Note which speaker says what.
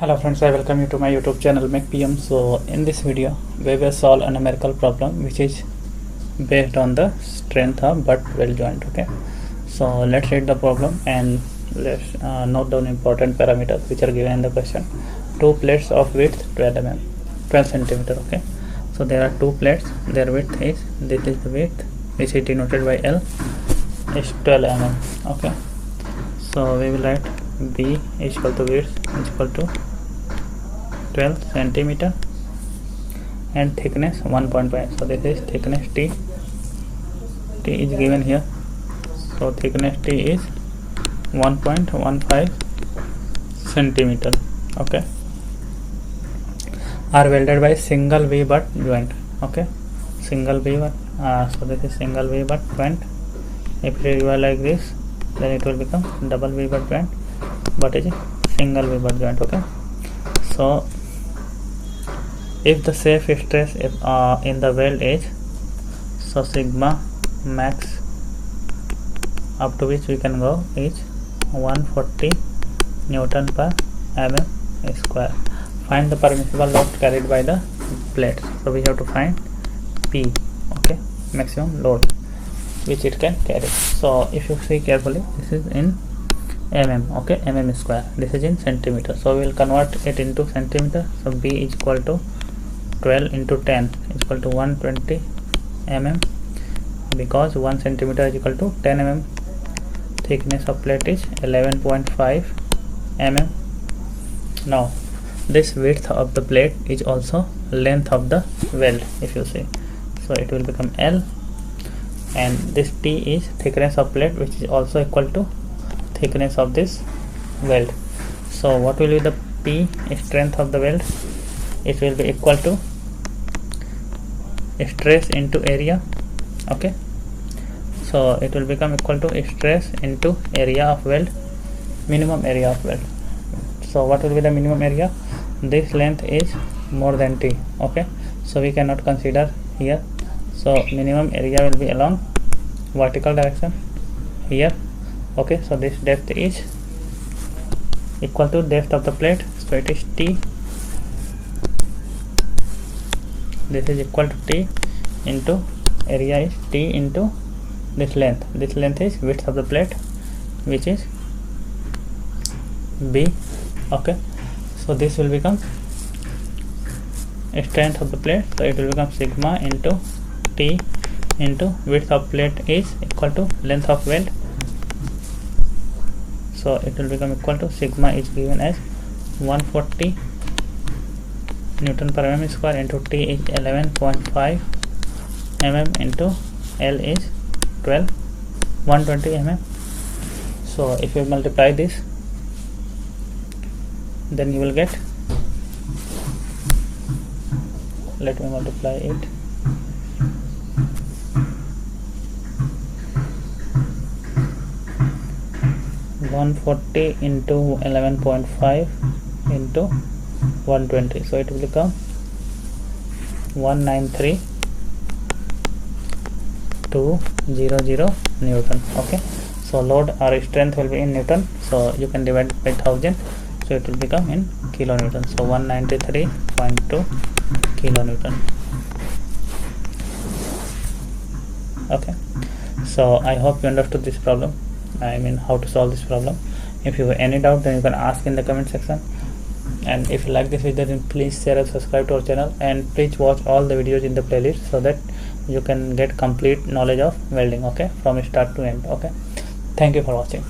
Speaker 1: Hello friends, I welcome you to my YouTube channel MacPM. So in this video we will solve a numerical problem which is based on the strength of butt weld joint. Okay, so let's read the problem and let's note down important parameters which are given in the question. Two plates of width 12 centimeter. Okay, so there are two plates, their width is, this is the width which is denoted by L, is 12 mm. Okay, so we will write B is equal to width is equal to 12 centimeter and thickness 1.5. so this is thickness T is given here, so thickness T is 1.15 centimeter. Okay, are welded by single V butt joint. Okay, single V butt, so this is single V butt joint. If you are like this, then it will become double V butt joint, but it is single V butt joint. Okay, so if the safe stress in the weld is, so sigma max up to which we can go is 140 Newton per mm square. Find the permissible load carried by the plates. So we have to find P, okay, maximum load which it can carry. So if you see carefully, this is in mm, okay, mm square, this is in centimeter, so we will convert it into centimeter. So B is equal to 12 into 10 is equal to 120 mm, because 1 centimeter is equal to 10 mm. Thickness of plate is 11.5 mm. Now this width of the plate is also length of the weld, if you see, so it will become L, and this T is thickness of plate which is also equal to thickness of this weld. So what will be the P strength of the weld? It will be equal to stress into area. Okay, so it will become equal to stress into area of weld, minimum area of weld. So what will be the minimum area? This length is more than T. Okay, so we cannot consider here, so minimum area will be along vertical direction here. Okay, so this depth is equal to depth of the plate, so it is T, this is equal to T into area is T into this length is width of the plate which is B. Okay, so this will become strength of the plate, so it will become sigma into T into width of plate is equal to length of weld, so it will become equal to sigma is given as 140 Newton per mm square into T is 11.5 mm into L is 120 mm. So if you multiply this, then you will get, let me multiply it, (140) into 11.5 into 120, so it will become 193,200 Newton. Okay, so load or strength will be in Newton, so you can divide it by 1000, so it will become in kilonewton, so 193.2 kilonewton. Okay, so I hope you understood this problem, I mean how to solve this problem. If you have any doubt, then you can ask in the comment section, and if you like this video, then please share and subscribe to our channel, and please watch all the videos in the playlist so that you can get complete knowledge of welding, okay, from start to end. Okay, thank you for watching.